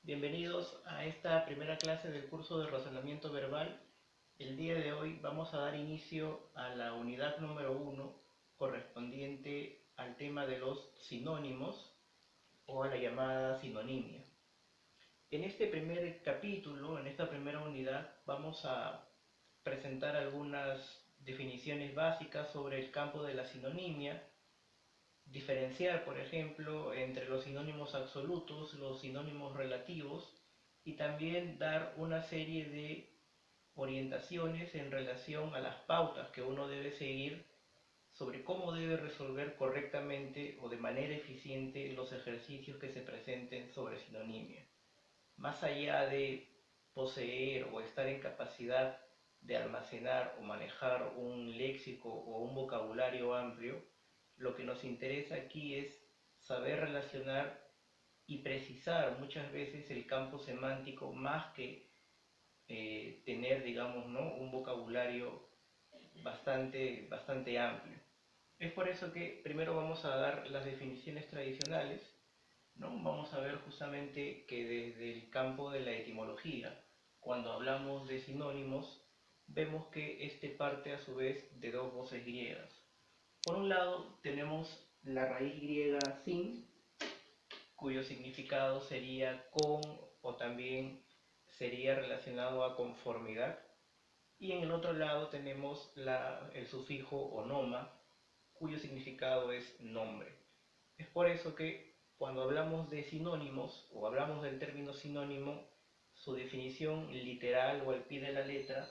Bienvenidos a esta primera clase del curso de razonamiento verbal. El día de hoy vamos a dar inicio a la unidad número 1 correspondiente al tema de los sinónimos o a la llamada sinonimia. En este primer capítulo, en esta primera unidad, vamos a presentar algunas definiciones básicas sobre el campo de la sinonimia, diferenciar, por ejemplo, entre los sinónimos absolutos, los sinónimos relativos y también dar una serie de orientaciones en relación a las pautas que uno debe seguir sobre cómo debe resolver correctamente o de manera eficiente los ejercicios que se presenten sobre sinonimia. Más allá de poseer o estar en capacidad de almacenar o manejar un léxico o un vocabulario amplio, lo que nos interesa aquí es saber relacionar y precisar muchas veces el campo semántico más que tener, digamos, ¿no?, un vocabulario bastante amplio. Es por eso que primero vamos a dar las definiciones tradicionales, ¿no? Vamos a ver justamente que desde el campo de la etimología, cuando hablamos de sinónimos, vemos que este parte a su vez de dos voces griegas. Por un lado tenemos la raíz griega sin, cuyo significado sería con o también sería relacionado a conformidad. Y en el otro lado tenemos el sufijo onoma, cuyo significado es nombre. Es por eso que cuando hablamos de sinónimos o hablamos del término sinónimo, su definición literal o al pie de la letra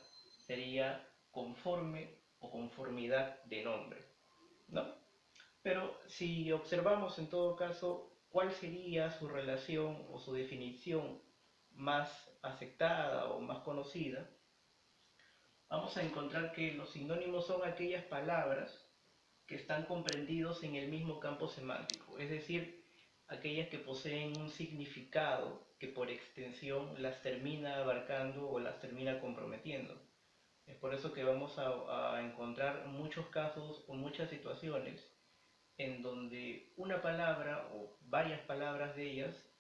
sería conforme o conformidad de nombre, ¿no? Pero si observamos en todo caso cuál sería su relación o su definición más aceptada o más conocida, vamos a encontrar que los sinónimos son aquellas palabras que están comprendidos en el mismo campo semántico, es decir, aquellas que poseen un significado que por extensión las termina abarcando o las termina comprometiendo. Es por eso que vamos a encontrar muchos casos o muchas situaciones en donde una palabra o varias palabras de ellas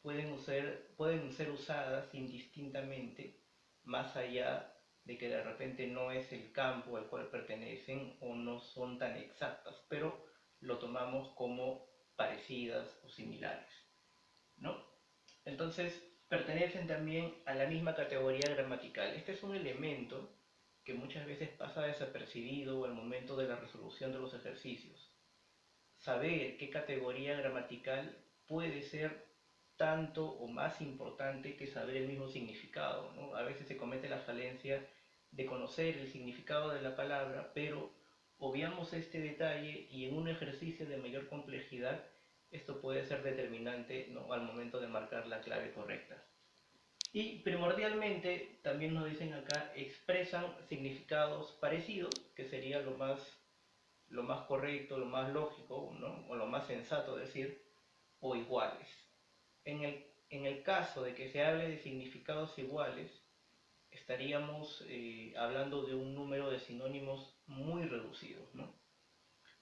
pueden ser usadas indistintamente, más allá de que de repente no es el campo al cual pertenecen o no son tan exactas, pero lo tomamos como parecidas o similares, ¿no? Entonces, pertenecen también a la misma categoría gramatical. Este es un elemento que muchas veces pasa desapercibido al momento de la resolución de los ejercicios. Saber qué categoría gramatical puede ser tanto o más importante que saber el mismo significado, ¿no? A veces se comete la falencia de conocer el significado de la palabra, pero obviamos este detalle y en un ejercicio de mayor complejidad esto puede ser determinante, ¿no?, al momento de marcar la clave correcta. Y primordialmente, también nos dicen acá, expresan significados parecidos, que sería lo más correcto, lo más lógico, ¿no?, o lo más sensato decir, o iguales. En el caso de que se hable de significados iguales, estaríamos hablando de un número de sinónimos muy reducido, ¿no?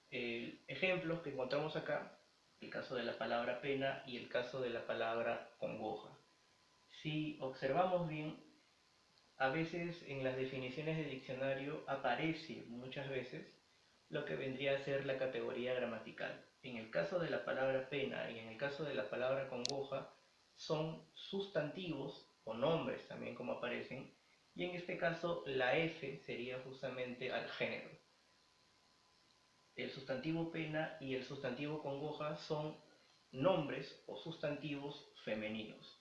Ejemplos que encontramos acá, el caso de la palabra pena y el caso de la palabra congoja. Si observamos bien, a veces en las definiciones de diccionario aparece muchas veces lo que vendría a ser la categoría gramatical. En el caso de la palabra pena y en el caso de la palabra congoja, son sustantivos o nombres también como aparecen, y en este caso la F sería justamente al género. El sustantivo pena y el sustantivo congoja son nombres o sustantivos femeninos.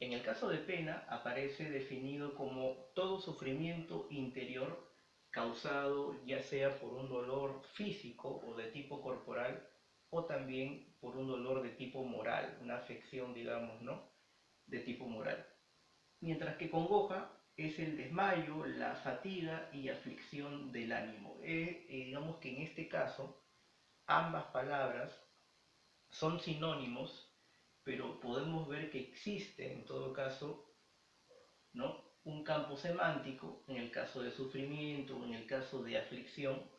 En el caso de pena aparece definido como todo sufrimiento interior causado ya sea por un dolor físico o de tipo corporal o también por un dolor de tipo moral, una afección, digamos, ¿no?, de tipo moral. Mientras que congoja es el desmayo, la fatiga y aflicción del ánimo. Digamos que en este caso ambas palabras son sinónimos, pero podemos ver que existe en todo caso, ¿no?, un campo semántico en el caso de sufrimiento, en el caso de aflicción,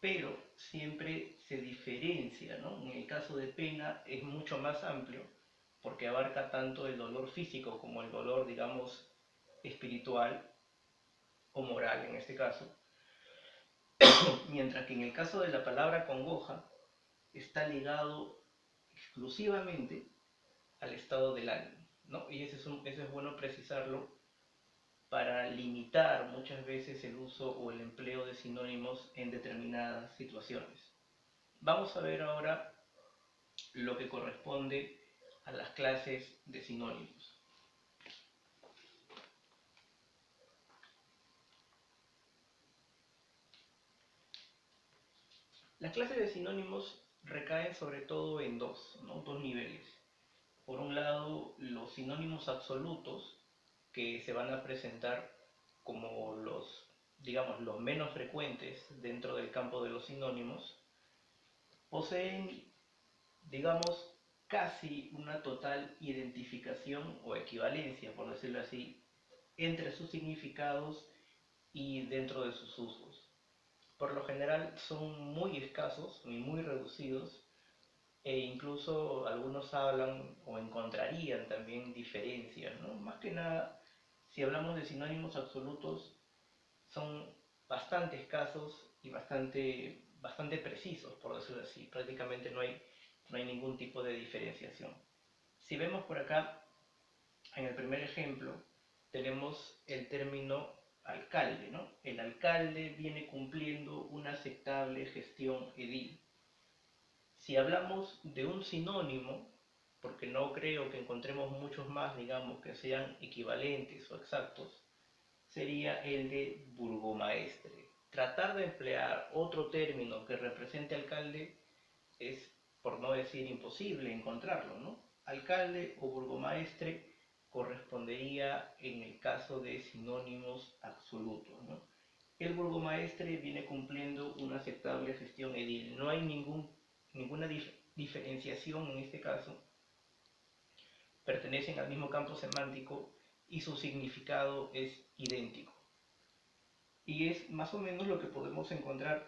pero siempre se diferencia, ¿no? En el caso de pena es mucho más amplio, porque abarca tanto el dolor físico como el dolor, digamos, espiritual o moral en este caso, mientras que en el caso de la palabra congoja está ligado exclusivamente al estado del ánimo, ¿no? Y eso es bueno precisarlo para limitar muchas veces el uso o el empleo de sinónimos en determinadas situaciones. Vamos a ver ahora lo que corresponde a las clases de sinónimos. Las clases de sinónimos recaen sobre todo en dos niveles. Por un lado, los sinónimos absolutos, que se van a presentar como digamos, los menos frecuentes dentro del campo de los sinónimos, poseen, digamos, casi una total identificación o equivalencia, por decirlo así, entre sus significados y dentro de sus usos. Por lo general son muy escasos y muy reducidos, e incluso algunos hablan o encontrarían también diferencias, ¿no? Más que nada, si hablamos de sinónimos absolutos, son bastante escasos y bastante precisos, por decirlo así. Prácticamente no hay ningún tipo de diferenciación. Si vemos por acá, en el primer ejemplo, tenemos el término alcalde, ¿no? El alcalde viene cumpliendo una aceptable gestión edil. Si hablamos de un sinónimo, porque no creo que encontremos muchos más, digamos, que sean equivalentes o exactos, sería el de burgomaestre. Tratar de emplear otro término que represente alcalde es, por no decir imposible, encontrarlo, ¿no? Alcalde o burgomaestre correspondería en el caso de sinónimos absolutos, ¿no? El burgomaestre viene cumpliendo una aceptable gestión edil. No hay ninguna diferenciación en este caso. Pertenecen al mismo campo semántico y su significado es idéntico. Y es más o menos lo que podemos encontrar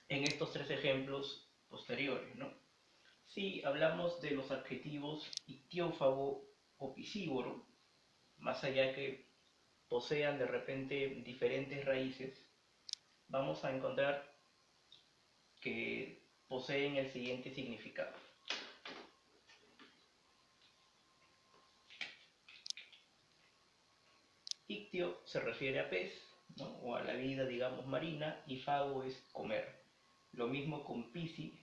en estos tres ejemplos posteriores, ¿no? Si hablamos de los adjetivos ictiófago o piscívoro, más allá que posean de repente diferentes raíces, vamos a encontrar que poseen el siguiente significado. Ictio se refiere a pez, ¿no? O a la vida, digamos, marina, y fago es comer. Lo mismo con pisci,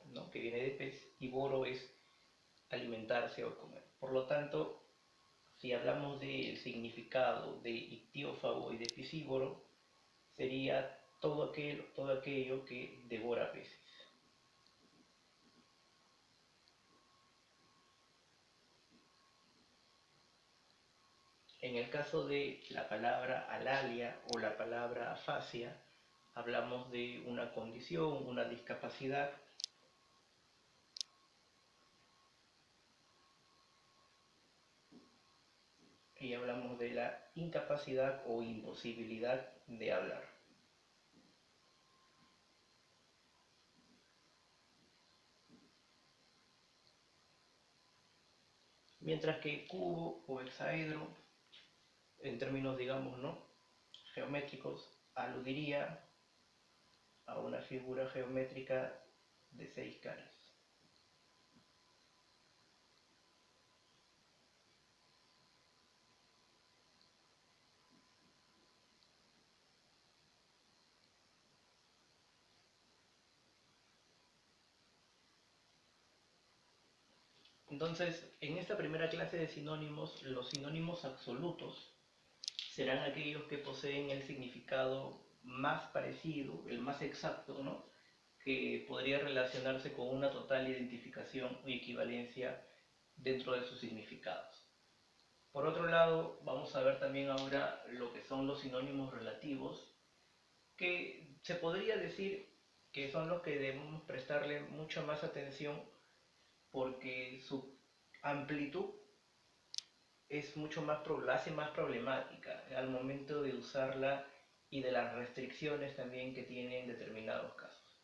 ¿no? Que viene de pez, y boro es alimentarse o comer. Por lo tanto, si hablamos del significado de ictiófago y de piscívoro, sería todo aquello que devora peces. En el caso de la palabra alalia o la palabra afasia, hablamos de una condición, una discapacidad. Y hablamos de la incapacidad o imposibilidad de hablar. Mientras que cubo o hexaedro, en términos, digamos, ¿no?, geométricos, aludiría a una figura geométrica de 6 caras. Entonces, en esta primera clase de sinónimos, los sinónimos absolutos serán aquellos que poseen el significado más parecido, el más exacto, ¿no?, que podría relacionarse con una total identificación y equivalencia dentro de sus significados. Por otro lado, vamos a ver también ahora lo que son los sinónimos relativos, que se podría decir que son los que debemos prestarle mucha más atención porque su amplitud es mucho más, la hace más problemática al momento de usarla y de las restricciones también que tiene en determinados casos,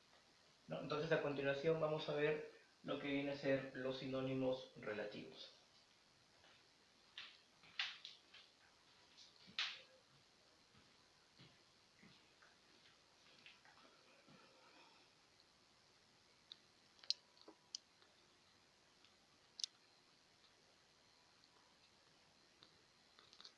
¿no? Entonces, a continuación vamos a ver lo que viene a ser los sinónimos relativos.